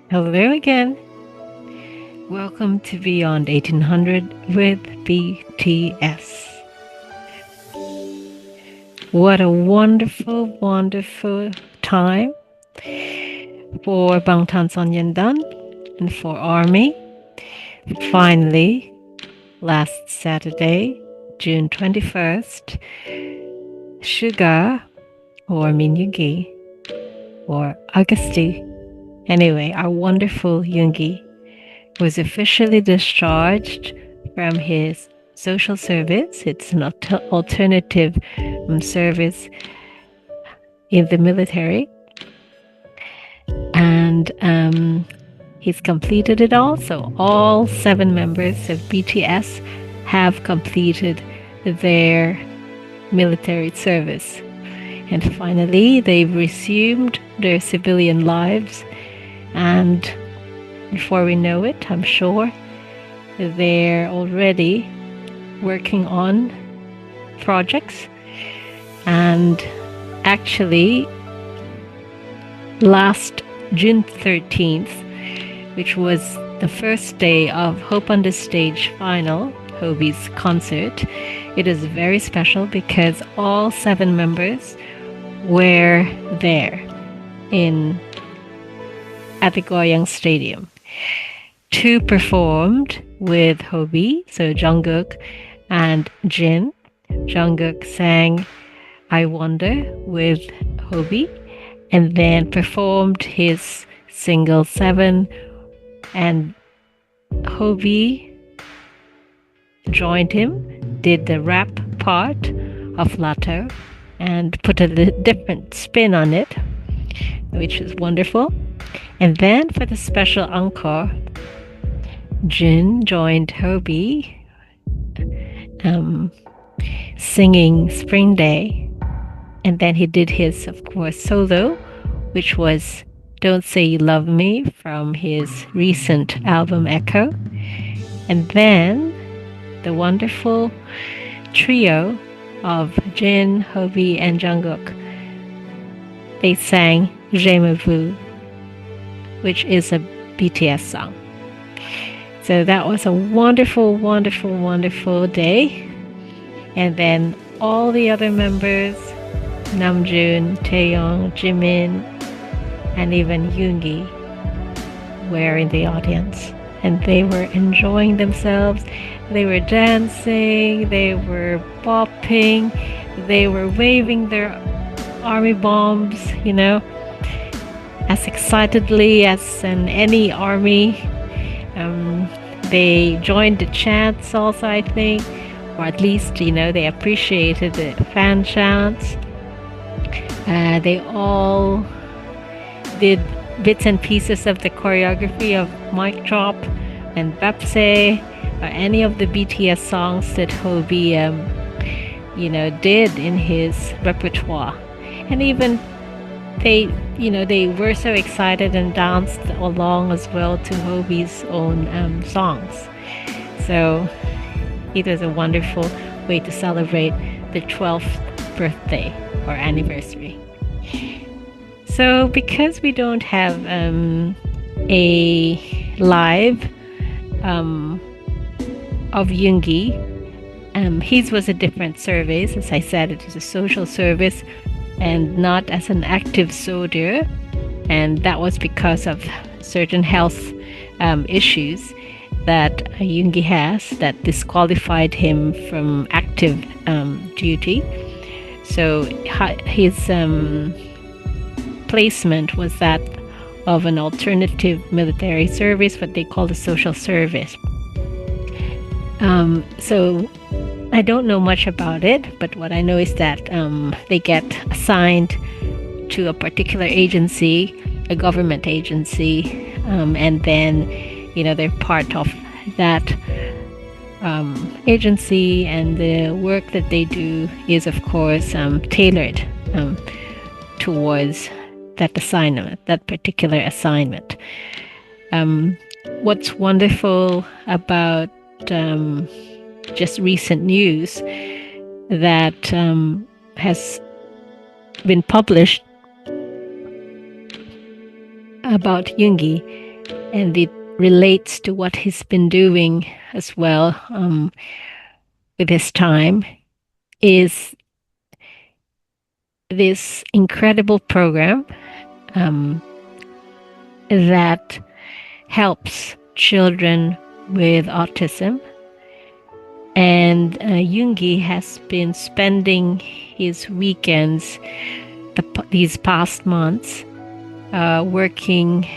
Hello again. Welcome to Beyond 1800 with BTS. What a wonderful, wonderful time for Bangtan and for Army. Finally, last Saturday, June 21st, SUGA, or Min Yoongi, or Agust D, anyway, our wonderful Yoongi, was officially discharged from his social service. It's an alternative service in the military. And he's completed it all. So all 7 members of BTS have completed their military service. And finally, they've resumed their civilian lives. And before we know it, I'm sure they're already working on projects. And actually, last June 13th, which was the first day of Hope on the Stage final, Hobie's concert, it is very special because all 7 members were there at the Goyang Stadium. 2 performed with Hobie, so Jungkook and Jin. Jungkook sang I Wonder with Hobie and then performed his single 7, and Hobie joined him, did the rap part of Lato and put a different spin on it, which is wonderful. And then for the special encore, Jin joined Hobie singing Spring Day. And then he did his, of course, solo, which was Don't Say You Love Me from his recent album Echo. And then the wonderful trio of Jin, Hobie, and Jungkook, they sang Je Me Veux, which is a BTS song. So that was a wonderful, wonderful, wonderful day. And then all the other members, Namjoon, Taeyong, Jimin, and even Yoongi, were in the audience. And they were enjoying themselves. They were dancing, they were bopping, they were waving their army bombs, as excitedly as in any army. They joined the chants also, I think, or at least, they appreciated the fan chants. They all did bits and pieces of the choreography of Mic Drop and Bapse, or any of the BTS songs that Hobie, did in his repertoire. And even they were so excited and danced along as well to Hobie's own songs. So it was a wonderful way to celebrate the 12th birthday or anniversary. So because we don't have a live of Yoongi, his was a different service. As I said, it is a social service and not as an active soldier, and that was because of certain health issues that Yoongi has that disqualified him from active duty. So his placement was that of an alternative military service, what they call the social service. So I don't know much about it, but what I know is that they get assigned to a particular agency, a government agency, and then, they're part of that agency, and the work that they do is, of course, tailored towards that assignment, that particular assignment. What's wonderful about just recent news that has been published about Yoongi and it relates to what he's been doing as well with his time, is this incredible program um, that helps children with autism. And Yoongi has been spending his weekends these past months working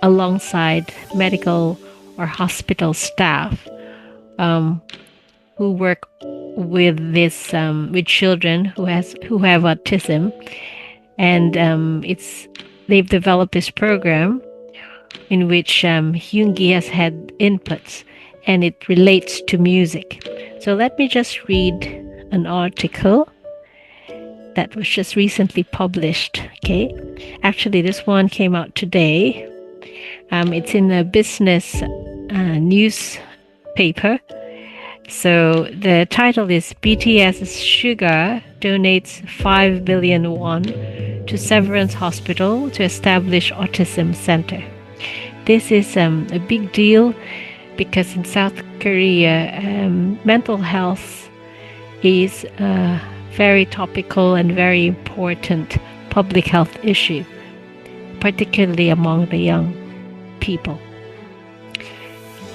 alongside medical or hospital staff who work with this with children who have autism, and they've developed this program in which Yoongi has had inputs, and it relates to music. So let me just read an article that was just recently published. Okay, actually this one came out today. It's in a business newspaper. So the title is BTS SUGA donates 5 billion won to Severance Hospital to establish autism center. This is a big deal because in South Korea, mental health is a very topical and very important public health issue, particularly among the young people.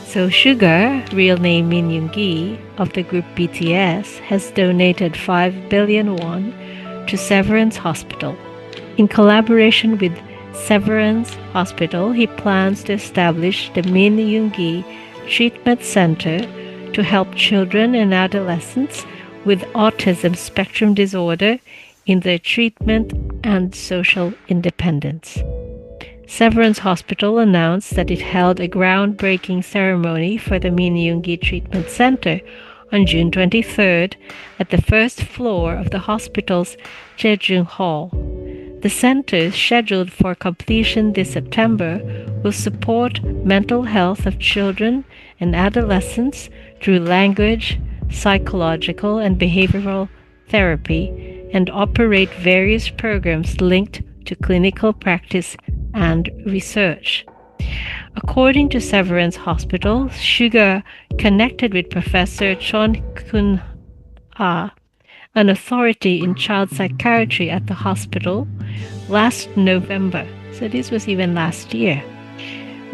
So SUGA, real name Min Yoongi, of the group BTS, has donated 5 billion won to Severance Hospital. In collaboration with Severance Hospital, he plans to establish the Min Yoongi Treatment Center to help children and adolescents with autism spectrum disorder in their treatment and social independence. Severance Hospital announced that it held a groundbreaking ceremony for the Min Yoongi Treatment Center on June 23rd at the first floor of the hospital's Jeju Hall. The center, scheduled for completion this September, will support mental health of children and adolescents through language, psychological, and behavioral therapy, and operate various programs linked to clinical practice and research. According to Severance Hospital, SUGA connected with Professor Keun-ah, an authority in child psychiatry at the hospital, last November. So this was even last year.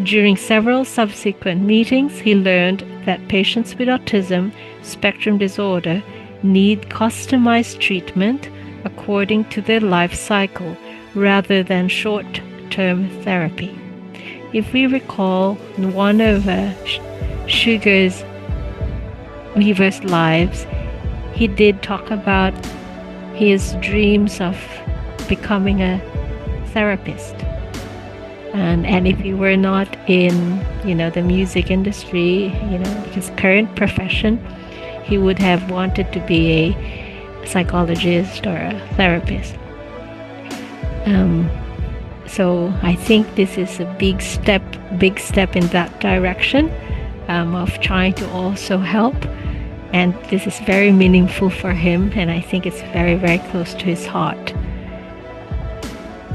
During several subsequent meetings, he learned that patients with autism spectrum disorder need customized treatment according to their life cycle rather than short-term therapy. If we recall one of SUGA's Weaver's lives, he did talk about his dreams of becoming a therapist. And if he were not in, the music industry, his current profession, he would have wanted to be a psychologist or a therapist. So I think this is a big step in that direction of trying to also help. And this is very meaningful for him, and I think it's very, very close to his heart.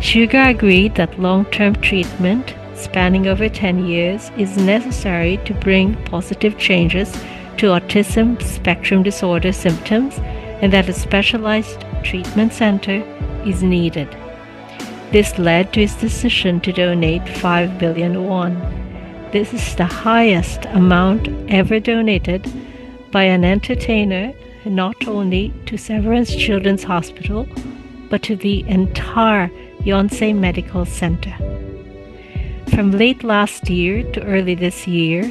SUGA agreed that long-term treatment, spanning over 10 years, is necessary to bring positive changes to autism spectrum disorder symptoms, and that a specialized treatment center is needed. This led to his decision to donate 5 billion won. This is the highest amount ever donated by an entertainer, not only to Severance Children's Hospital, but to the entire Yonsei Medical Center. From late last year to early this year,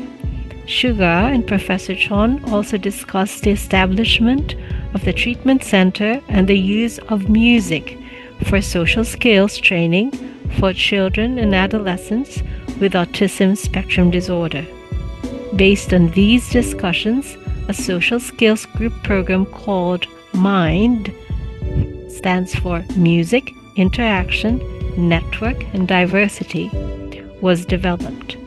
SUGA and Professor Cheon also discussed the establishment of the treatment center and the use of music for social skills training for children and adolescents with autism spectrum disorder. Based on these discussions, a social skills group program called MIND, stands for Music, Interaction, Network, and Diversity, was developed,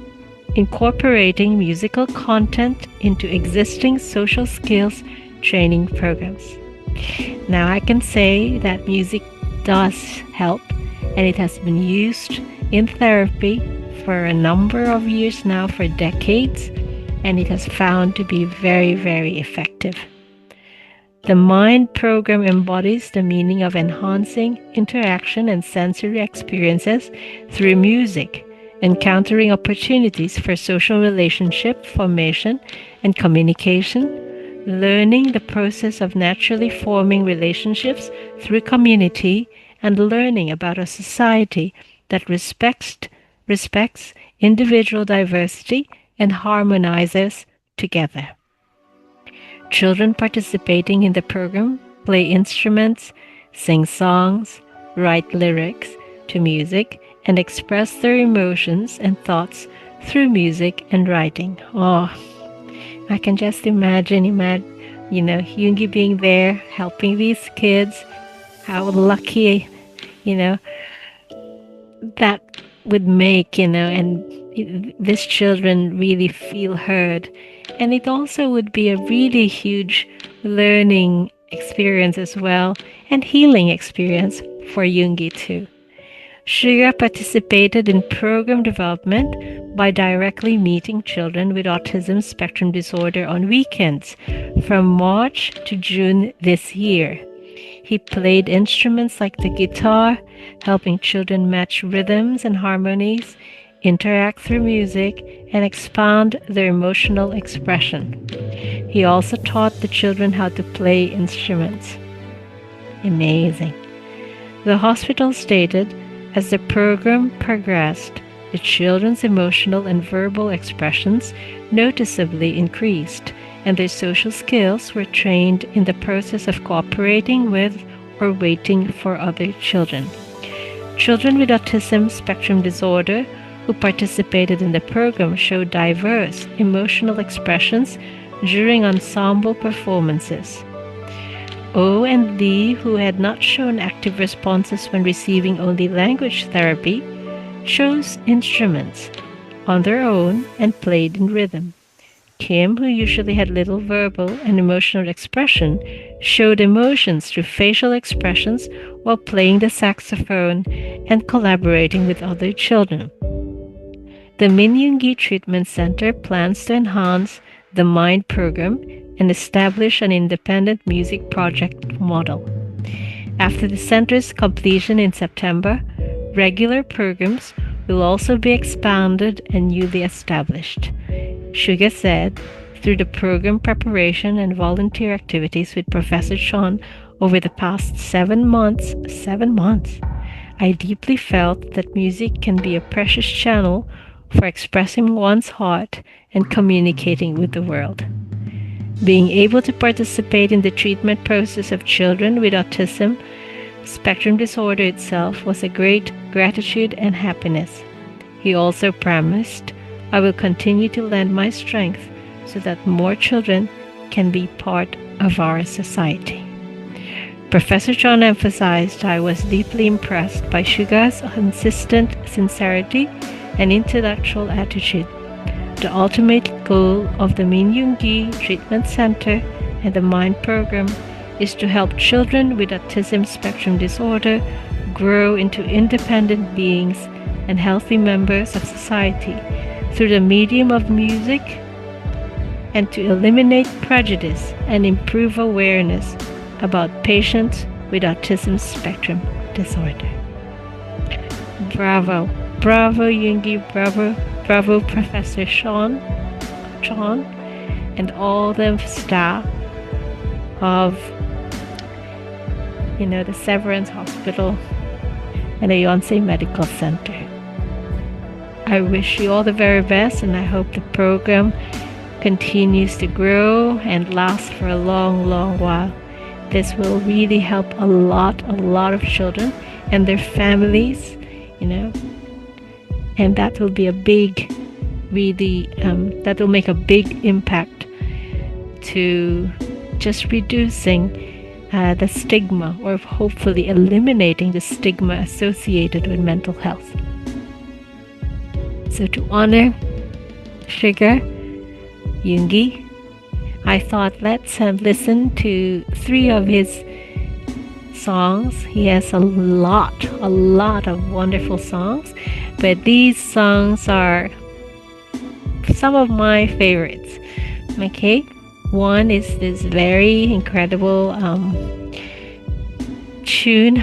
incorporating musical content into existing social skills training programs. Now I can say that music does help, and it has been used in therapy for a number of years now, for decades, and it has found to be very, very effective. The MIND program embodies the meaning of enhancing interaction and sensory experiences through music, encountering opportunities for social relationship formation and communication, learning the process of naturally forming relationships through community, and learning about a society that respects individual diversity and harmonizes together. Children participating in the program play instruments, sing songs, write lyrics to music, and express their emotions and thoughts through music and writing. Oh, I can just imagine, Yoongi being there, helping these kids. How lucky, that would make, and these children really feel heard. And it also would be a really huge learning experience as well, and healing experience for Yoongi too. SUGA participated in program development by directly meeting children with autism spectrum disorder on weekends from March to June this year. He played instruments like the guitar, helping children match rhythms and harmonies, interact through music, and expand their emotional expression. He also taught the children how to play instruments. Amazing. The hospital stated, as the program progressed, the children's emotional and verbal expressions noticeably increased, and their social skills were trained in the process of cooperating with or waiting for other children. Children with autism spectrum disorder who participated in the program showed diverse emotional expressions during ensemble performances. O and D, who had not shown active responses when receiving only language therapy, chose instruments on their own and played in rhythm. Kim, who usually had little verbal and emotional expression, showed emotions through facial expressions while playing the saxophone and collaborating with other children. The Min Yoongi Treatment Center plans to enhance the MIND program and establish an independent music project model. After the center's completion in September, regular programs will also be expanded and newly established. SUGA said, through the program preparation and volunteer activities with Professor Cheon over the past 7 months, I deeply felt that music can be a precious channel for expressing one's heart and communicating with the world. Being able to participate in the treatment process of children with autism spectrum disorder itself was a great gratitude and happiness. He also promised, I will continue to lend my strength so that more children can be part of our society. Professor Cheon emphasized I was deeply impressed by SUGA's consistent sincerity and intellectual attitude. The ultimate goal of the Min Yoongi Treatment Center and the MIND program is to help children with autism spectrum disorder grow into independent beings and healthy members of society through the medium of music, and to eliminate prejudice and improve awareness about patients with autism spectrum disorder. Bravo, bravo Yoongi, bravo Professor Cheon, and all the staff of the Severance Hospital and the Yonsei Medical Center. I wish you all the very best, and I hope the program continues to grow and last for a long, long while. This will really help a lot of children and their families, and that will be a big, really, that will make a big impact to just reducing the stigma, or hopefully eliminating the stigma associated with mental health. So to honor SUGA, Yoongi, I thought let's listen to 3 of his songs. He has a lot of wonderful songs. but these songs are some of my favorites. Okay, one is this very incredible tune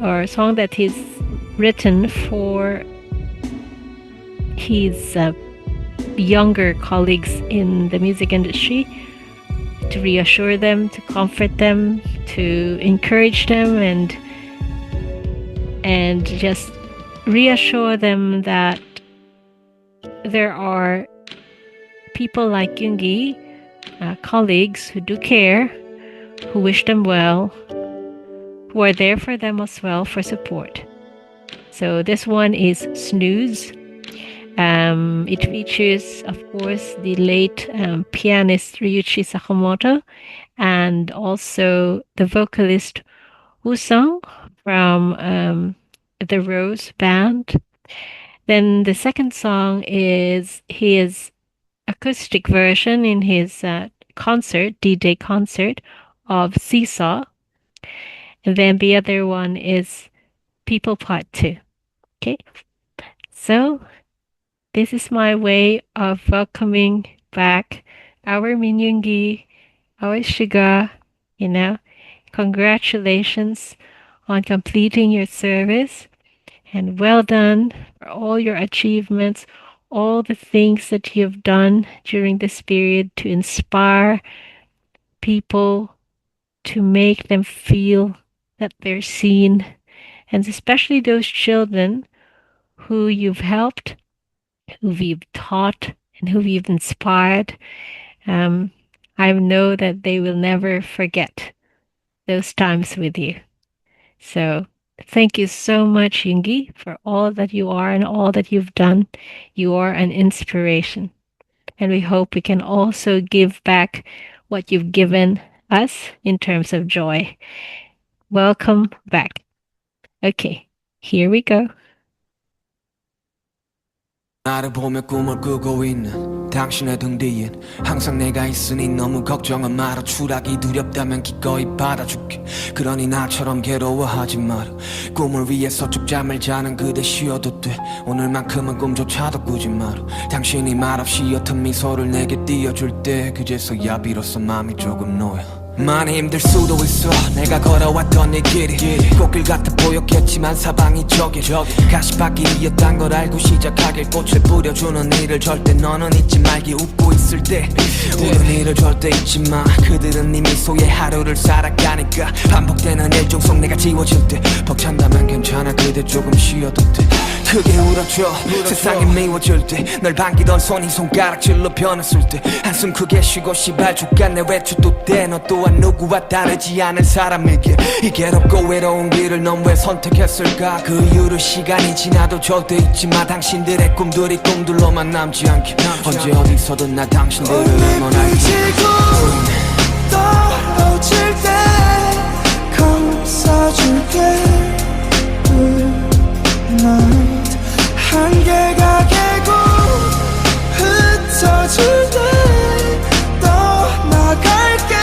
or song that he's written for his younger colleagues in the music industry, to reassure them, to comfort them, to encourage them, and just reassure them that there are people like Yoongi, colleagues who do care, who wish them well, who are there for them as well for support. So this one is Snooze. It features, of course, the late pianist Ryuichi Sakamoto and also the vocalist Woo-sung from the Rose Band. Then the second song is his acoustic version in his concert, D-Day concert of Seesaw. And then the other one is People Part 2. Okay, so this is my way of welcoming back our Min Yoongi, our Suga, Congratulations on completing your service, and well done for all your achievements, all the things that you've done during this period to inspire people, to make them feel that they're seen, and especially those children who you've helped, who you've taught, and who you've inspired. I know that they will never forget those times with you. So thank you so much, Yoongi, for all that you are and all that you've done. You are an inspiration. And we hope we can also give back what you've given us in terms of joy. Welcome back. Okay, here we go. 나를 보며 꿈을 꾸고 있는 당신의 등 뒤엔 항상 내가 있으니 너무 걱정은 마라. 추락이 두렵다면 기꺼이 받아줄게. 그러니 나처럼 괴로워하지 마라. 꿈을 위해서 쭉 잠을 자는 그대 쉬어도 돼. 오늘만큼은 꿈조차도 꾸지 마라. 당신이 말없이 옅은 미소를 내게 띄워줄 때 그제서야 비로소 마음이 조금 놓여. 많이 힘들 수도 있어 내가 걸어왔던 이 길이 꽃길 같아 보였겠지만 사방이 저기 가시밭길이었단 걸 알고 시작하길 꽃을 뿌려주는 일을 절대 너는 잊지 말기. 웃고 있을 때 우는 일을 절대 잊지 마. 그들은 네 미소에 하루를 살아가니까. 반복되는 일종 속 내가 지워질 때 벅찬다면 괜찮아. 그대 조금 쉬어도 돼. 크게 울어줘 세상이 미워질 때. 널 반기던 손이 손가락질로 변했을 때. 한숨 크게 쉬고 시발 죽겠네 외출도 돼. 너 또한 누구와 다르지 않은 사람에게 이 괴롭고 외로운 길을 넌 왜 선택했을까. 그 이후로 시간이 지나도 절대 잊지 마. 당신들의 꿈들이 꿈들로만 남지 않게. 언제 어디서든 나 당신들을 응원할게. 떨어질 때 감싸줄게. Night 한계가 깨고 흩어질 때 떠나갈게.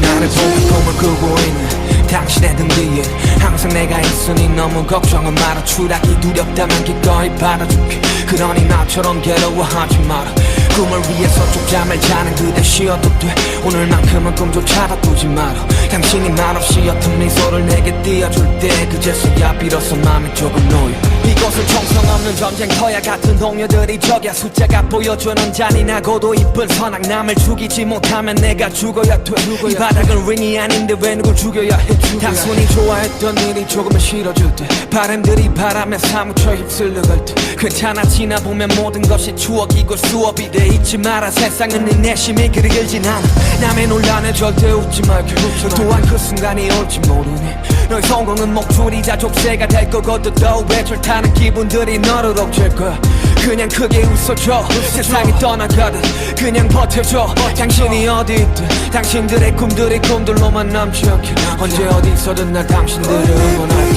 나를 보고 꿈을 꾸고 있는 당신의 등 뒤에 항상 내가 있으니 너무 걱정은 마라. 추락이 두렵다면 기꺼이 받아줄게. 그러니 나처럼 괴로워하지 마라. 꿈을 위해서 쭉 잠을 자는 그대 쉬어도 돼. 오늘만큼은 꿈조차도 꾸지 마라. 당신이 말없이 옅은 미소를 내게 띄워줄 때 그제서야 비로소 마음이 조금 놓여. 이곳은 정성 없는 전쟁터야. 같은 동료들이 적야. 숫자가 보여주는 잔인하고도 이쁜 선악. 남을 죽이지 못하면 내가 죽어야 돼. 이 바닥은 링이 아닌데 왜 누굴 죽여야 해. 단순히 좋아했던 일이 조금은 싫어질 때. 바람들이 바람에 사무쳐 휩쓸려갈 때. 괜찮아 지나보면 모든 것이 추억이고 수업이 돼. 잊지 마라 세상은 네 내심이 그리 길진 않아. 남의 논란에 절대 웃지 말게. 또한 그 순간이 올지 모르니. 너의 성공은 목줄이자 족쇄가 될 거거든. 또 외출 타는 기분들이 너를 억제할 거야. 그냥 크게 웃어줘. 세상이 떠나가듯 그냥 버텨줘. 당신이 어디 있든 당신들의 꿈들이 꿈들로만 남지 않게. 언제 어디서든 날 당신들을 응원할게.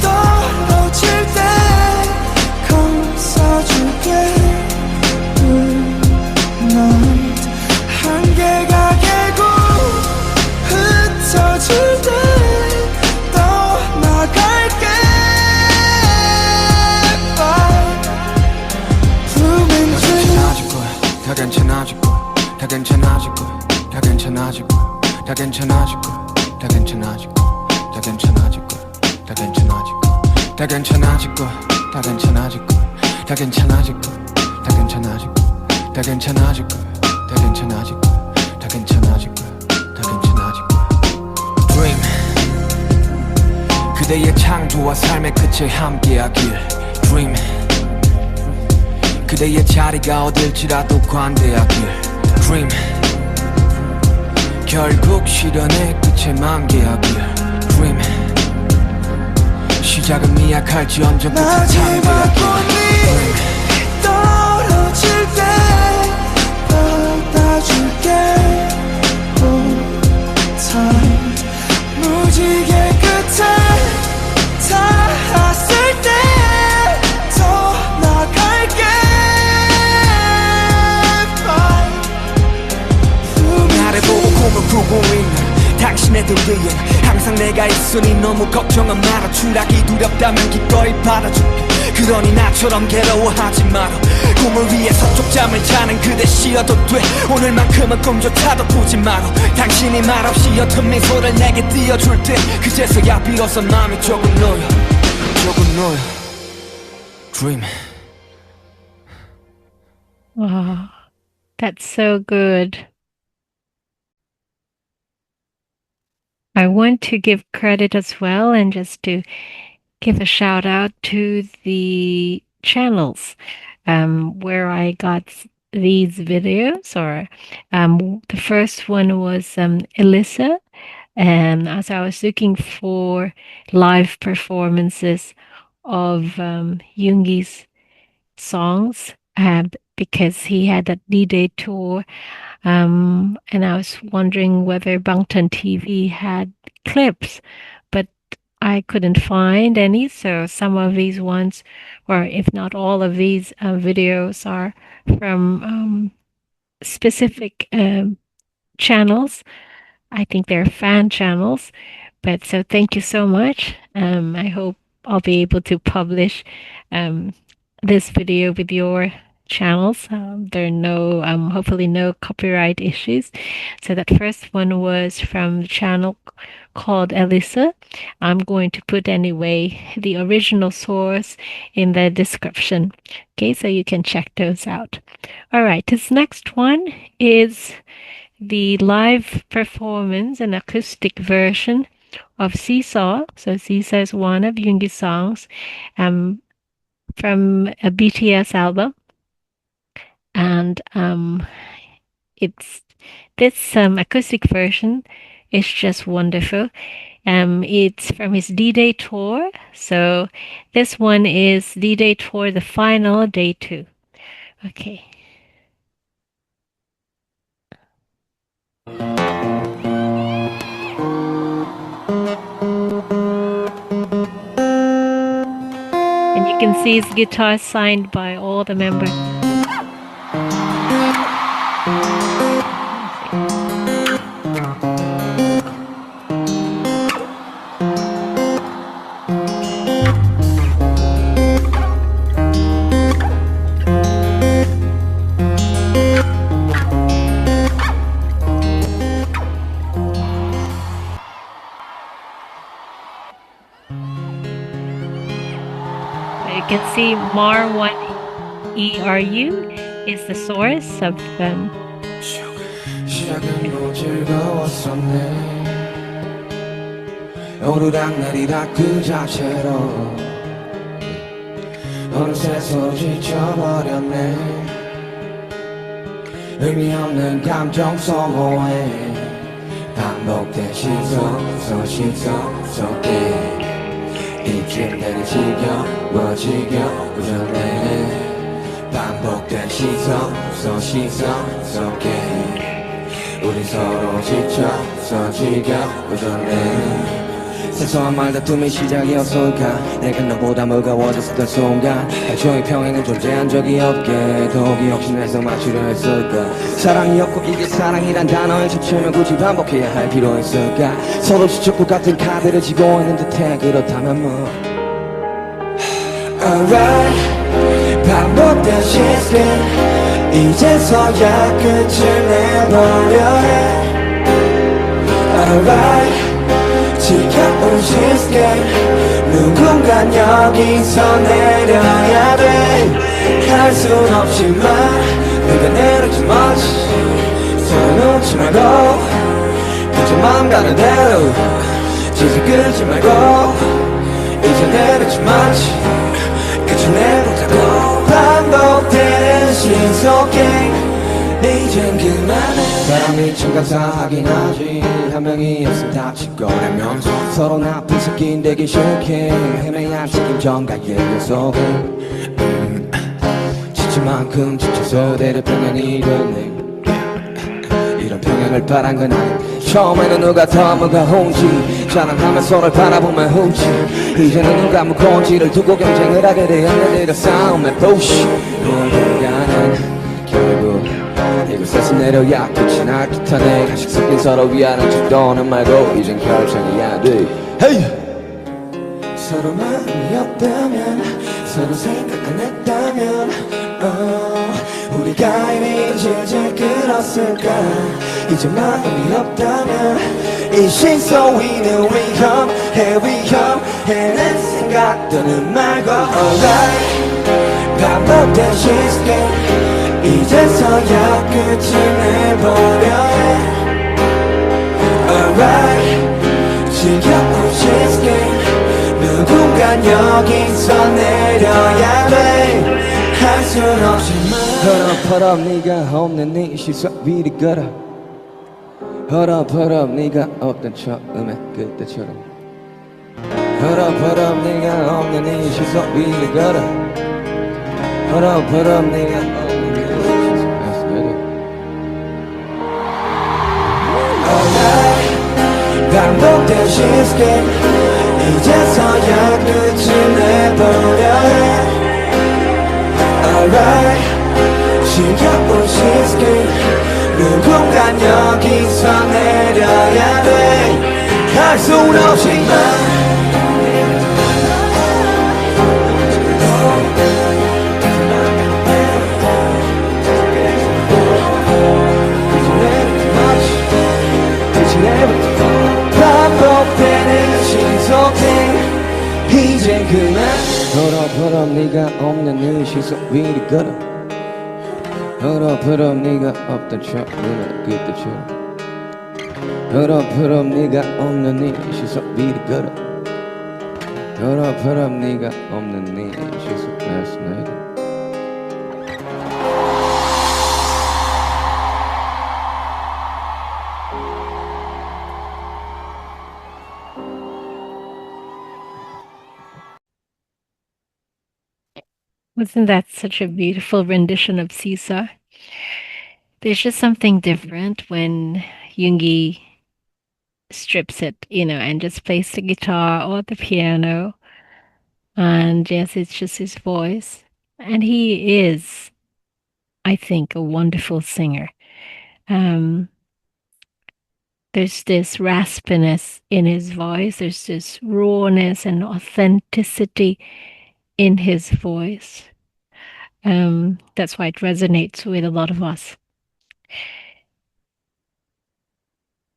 떨어질 때 감싸줄게. Night 한계가 깨고 흩어질 때 다 괜찮아질 거야 다 괜찮아질 거야 다 괜찮아질 거야 다 괜찮아질 거야 다 괜찮아질 거야 다 괜찮아질 거야 다 괜찮아질 거야 다 괜찮아질 거야 다 괜찮아질 거야 다 괜찮아질 거야 다 괜찮아질 거야 다 괜찮아질 거야 Dream 그대의 창조와 삶의 끝에 함께하길 Dream 그대의 자리가 어딜지라도 관대하길 Dream 결국 실현의 끝에 만개하길 Dream 시작은 미약할지언정 끝에 마지막 창대하길 꽃이 떨어질 때 받아줄게 Time 무지개 끝에 닿았을 때 더 나갈게 나를 보고 꿈을 꾸고 있는 당신의 등 뒤엔 항상 내가 있으니 너무 걱정은 마라 추락이 두렵다면 기꺼이 받아줄게 그러니 나처럼 괴로워하지 마라 꿈을 위해서 쪽잠을 자는 그대 쉬어도 돼 오늘만큼은 꿈조차도 꾸지 마라 당신이 말없이 옅은 미소를 내게 띄워줄 때 그제서야 비로소 마음이 조금 놓여 Dream Wow, that's so good. I want to give credit as well and just to give a shout out to the channels where I got these videos. Or the first one was Elissa, and as I was looking for live performances of Yoongi's songs, because he had that D-Day tour, and I was wondering whether Bangtan TV had clips, but I couldn't find any. So some of these ones, or if not all of these videos, are from specific channels. I think they're fan channels. But so thank you so much. I hope I'll be able to publish this video with your channels. There are no, hopefully no copyright issues. So that first one was from the channel called Elissa. I'm going to put anyway the original source in the description. Okay, so you can check those out. All right, this next one is the live performance, an acoustic version of Seesaw. So Seesaw is one of Yoongi's songs from a BTS album. And it's this acoustic version is just wonderful. It's from his D-Day tour. So this one is D-Day tour, the final day 2. Okay. And you can see his guitar signed by all the members. You can see Mar1ERU is the source of them. 시작은 뭐 즐거웠었네 오르락내리락 그 자체로 어느새 서로 지쳐버렸네 의미 없는 감정 소모해 반복된 시선 속에 이쯤 되니 지겨워지네 반복된 시선 속에 우리 서로 지쳐서 지겨워졌네 사소한 말다툼이 시작이었을까 내가 너보다 무거워졌었던 순간 애초에 평행은 존재한 적이 없게 더욱이 욕심내서 맞추려 했을까 사랑이었고 이게 사랑이란 단어에 젖히면 굳이 반복해야 할 필요 있을까 서로 지쳤고 같은 카드를 쥐고 있는 듯해 그렇다면 뭐 Alright 반복된 시스템 이제서야 끝을 내버려 해 Alright 지켜보실게 누군간 여기서 내려야 돼할 순 없지만 내가 내려지 마지 서로 놓지 말고 그저 맘 가는 대로 지지 끌지 말고 이제 내려지 마지 그저 내보자고 반복되는 신속행 이젠 그만해 사람이 참감사하긴 하지 한 명이 없으면 다칠 거라면서 서로 나쁜 새끼인 되기 싫게 헤매야 책임전가 예고 속에 지칠 만큼 지쳐서 대립평양이 됐네 이런 평양을 바란 건 아니 처음에는 누가 더 뭐가 혼지 자랑하며 서로를 바라보면 후지 이제는 누가 무건지를 두고 경쟁을 하게 되었는데 싸움에 부시 누군가는 결국 이곳에서 내려야 끝이 날 듯하네 가식 섞인 서로 위하는 척도는 말고 이젠 결정해야 돼 hey! 서로 마음이 없다면 서로 생각 안 했다면 우리가 이미 질질 끌었을까 이제 마음이 없다면 이 신속 위는 위험해 내 생각들은 말고 alright 반복된 시스템 이제서야 끝을 내보려 해 Alright 지켜보실게 누군간 여기서 내려야 돼할 순 없지만 허럽허럽 네가 없는 네 시선 위를 걸어 허럽허럽 네가 없던 처음에 그때처럼 허럽허럽 네가 없는 네 시선 위를 걸어 허럽허럽 네가 반복된 시스템 이제서야 끝을 내보려 해 Alright 지켜본 시스템 누군간 여기서 내려야 돼할 순 없지만 반복되는 신속행 이제 그만 허럽허럽 네가 없는 네 시선 위를 걸어 허럽허럽 네가 없던 처음에 그때처럼 허럽허럽 네가 없는 네 시선 위를 걸어 허럽허럽 네가 없는 네 시선 last night Wasn't that such a beautiful rendition of Seesaw? There's just something different when Yoongi strips it, and just plays the guitar or the piano. And yes, it's just his voice. And he is, I think, a wonderful singer. Um, there's this raspiness in his voice, there's this rawness and authenticity in his voice. That's why it resonates with a lot of us.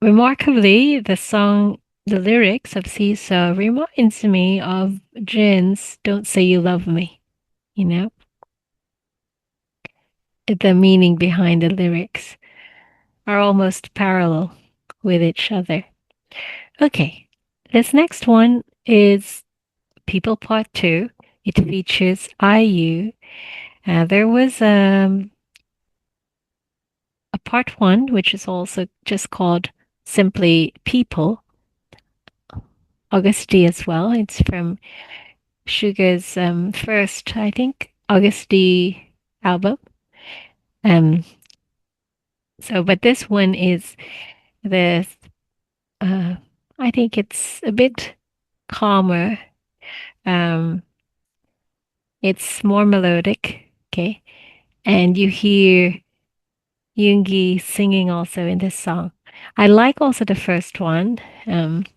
Remarkably, the lyrics of Seesaw reminds me of Jin's Don't Say You Love Me, you know? The meaning behind the lyrics are almost parallel with each other. Okay, this next one is People Part 2. It features IU. There was a part 1, which is also just called simply People. Agust D as well. It's from Suga's first, I think, Agust D album. But this one is the, I think it's a bit calmer. It's more melodic, okay? And you hear Yoongi singing also in this song. I like also the first one, but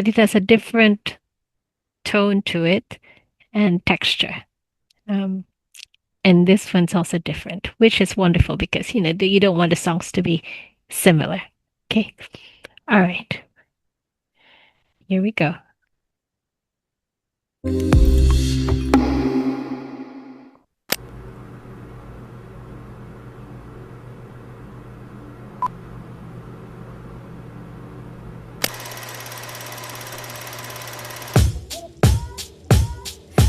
it has a different tone to it and texture. And this one's also different, which is wonderful because, you don't want the songs to be similar. Okay. All right. Here we go.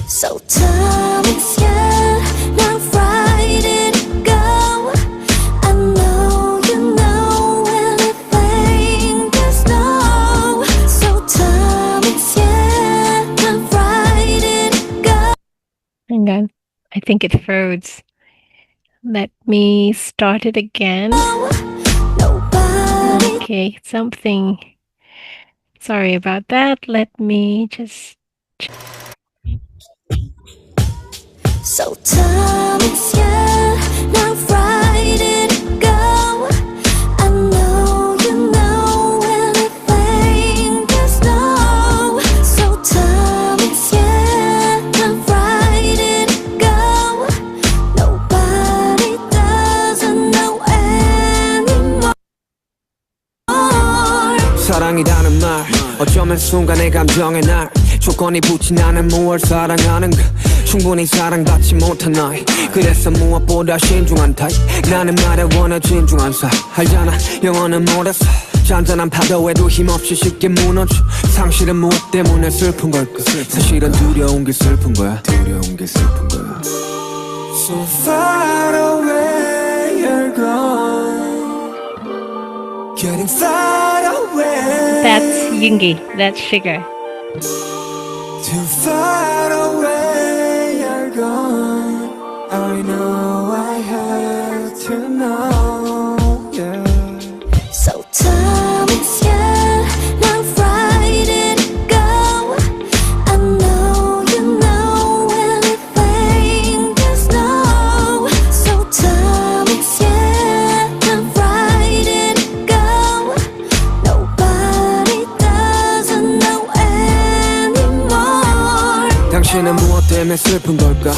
So time is yeah, now Friday to go. I know you know anything there's no. So time is yeah, now Friday to go. Hang on. I think it froze. Let me start it again. Nobody. Okay, something. Sorry about that. Let me just. So time is yeah, now Friday to go. I know you know anything there's no. So time is yeah, now Friday to go. Nobody doesn't know anymore. 사랑이라는 말 어쩌면 순간의 감정의 날 조건이 붙인 나는 무얼 사랑하는가 충분히 사랑받지 못한 나이 그래서 무엇보다 신중한 타입 나는 말에 원해 진중한 사 알잖아 영어는 못했어 잔잔한 파도에도 힘없이 쉽게 무너져 상실은 무엇 때문에 슬픈 걸까 사실은 두려운 게 슬픈 거야 두려운 게 슬픈 거야 So far away you're gone Getting far away That's Yoongi. That's Sugar. Too far away you're gone I know I have to know yeah. So time is yeah, now Friday to go. I know you know anything there's no. So time is yeah, now Friday to go. Nobody doesn't know anymore. 당신은 무엇 때문에 슬픈 걸까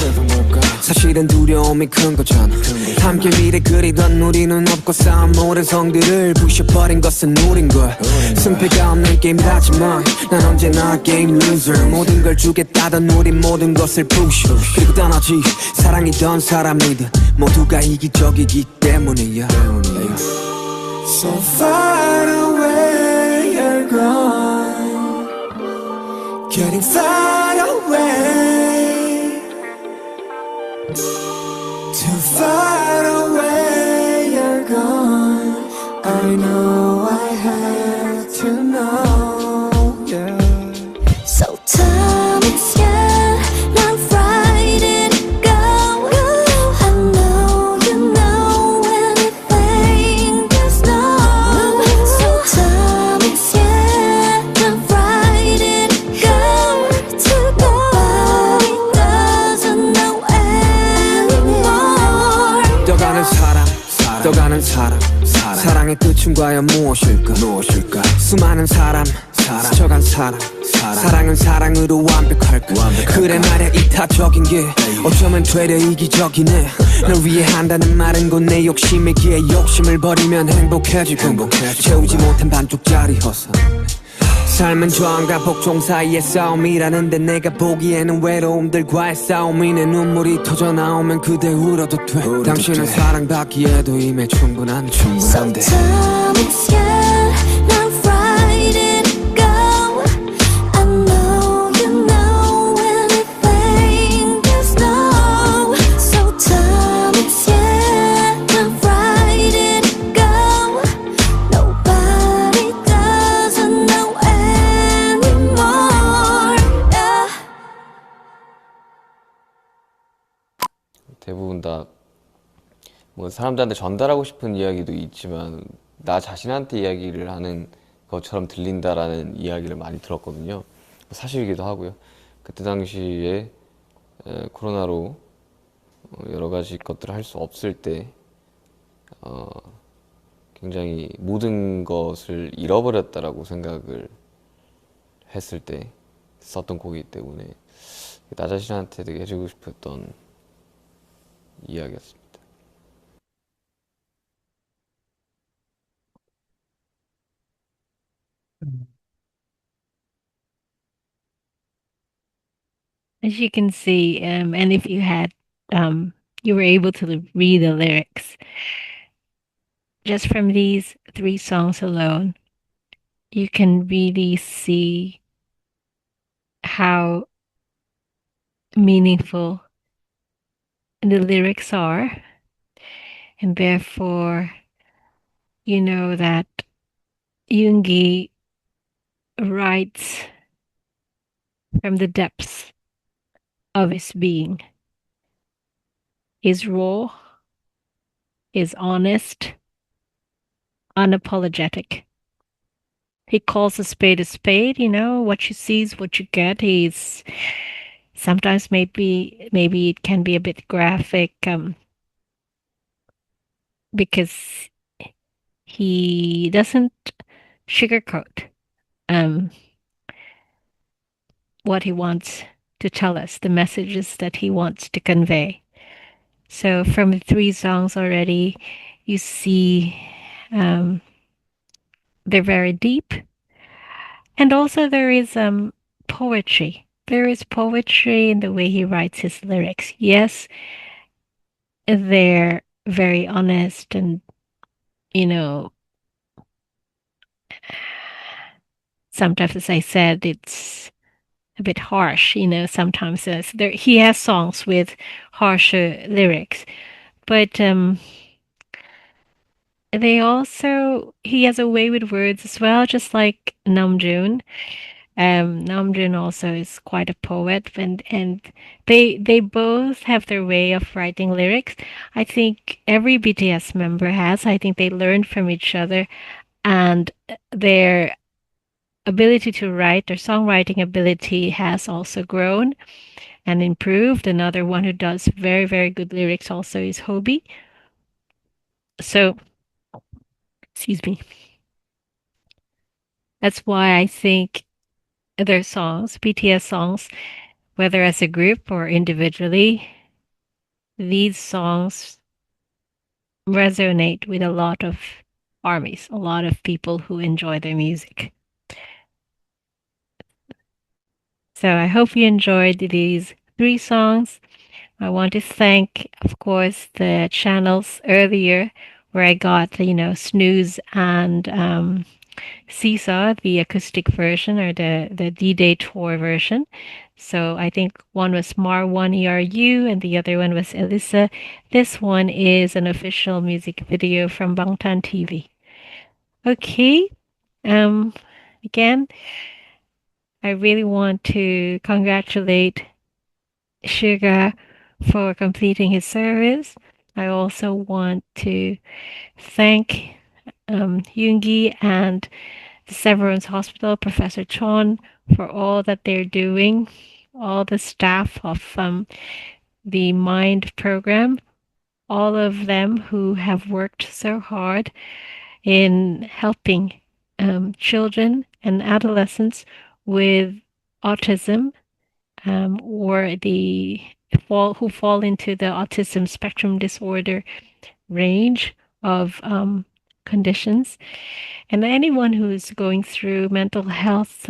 사실은 두려움이 큰 거잖아 함께 미래 그리던 우리는 없고 쌓은 모든 성들을 부셔버린 것은 우린 걸 승패가 없는 게임이라지만 난 언제나 게임 loser 모든 걸 주겠다던 우린 모든 것을 부셔 그리고 떠나지 사랑이던 사람이든 모두가 이기적이기 때문이야 So far away you're gone Getting far away Too far away you're gone I know I have to know yeah. So time is yeah, now Friday to go. I know you know anything there's no. So time is yeah, now Friday to go. Nobody doesn't know anymore. 떠가는 사람 떠가는 사람 사랑의 끝은 과연 무엇일까 수많은 사람 스쳐간 사랑 사랑은 사랑으로 완벽할까 그래 말야 이타적인 게 어쩌면 되려 이기적이네 널 위해 한다는 말은 곧 내 욕심이기에 욕심을 버리면 행복해지고 채우지 못한 반쪽짜리 허상 삶은 저항과 복종 사이의 싸움이라는데 내가 보기에는 외로움들과의 싸움이네 눈물이 터져 나오면 그대 울어도 돼 당신은 사랑받기에도 이미 충분한데 So time is yeah, now Friday to go. I know you know anything there's no. So time is yeah, now Friday to go. Nobody doesn't know anymore. Yeah. 대부분 다 뭐 사람들한테 전달하고 싶은 이야기도 있지만 나 자신한테 이야기를 하는 것처럼 들린다라는 이야기를 많이 들었거든요. 사실이기도 하고요. 그때 당시에 코로나로 여러 가지 것들을 할 수 없을 때 굉장히 모든 것을 잃어버렸다라고 생각을 했을 때 썼던 곡이기 때문에 나 자신한테 되게 해주고 싶었던 이야기였습니다. As you can see, and if you had, you were able to read the lyrics, just from these three songs alone, you can really see how meaningful the lyrics are, and therefore, you know that Yoongi writes from the depths of his being. Is raw, is honest, unapologetic. He calls a spade, you know, what you see is what you get. He's sometimes maybe it can be a bit graphic, because he doesn't sugarcoat um, what he wants to tell us, the messages that he wants to convey. So from the three songs already, you see they're very deep. And also there is poetry. There is poetry in the way he writes his lyrics. Yes, they're very honest and, you know, sometimes, as I said, it's a bit harsh, you know, sometimes he has songs with harsher lyrics, but he has a way with words as well, just like Namjoon. Namjoon also is quite a poet, and they both have their way of writing lyrics. I think every BTS member has. I think they learned from each other, and their ability to write, their songwriting ability has also grown and improved. Another one who does very, very good lyrics also is Hobie. So, excuse me. That's why I think their songs, BTS songs, whether as a group or individually, these songs resonate with a lot of armies, a lot of people who enjoy their music. So I hope you enjoyed these three songs. I want to thank, of course, the channels earlier where I got, you know, Snooze and Seesaw, the acoustic version or the D-Day tour version. So I think one was Mar1 ERU and the other one was Elisa. This one is an official music video from Bangtan TV. Okay. Um, Again, I really want to congratulate Suga for completing his service. I also want to thank Yoongi and the Severance Hospital, Professor Cheon, for all that they're doing, all the staff of the MIND program, all of them who have worked so hard in helping children and adolescents with autism, or who fall into the autism spectrum disorder range of conditions, and anyone who's going through mental health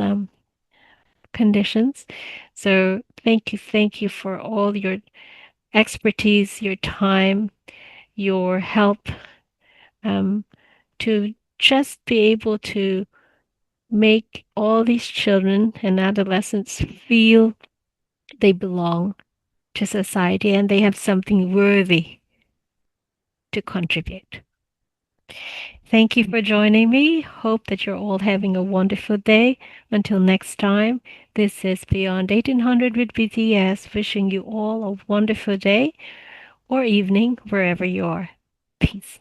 conditions. So thank you for all your expertise, your time, your help, to just be able to make all these children and adolescents feel they belong to society and they have something worthy to contribute. Thank you for joining me. Hope that you're all having a wonderful day. Until next time, this is Beyond 1800 with BTS, wishing you all a wonderful day or evening wherever you are. Peace.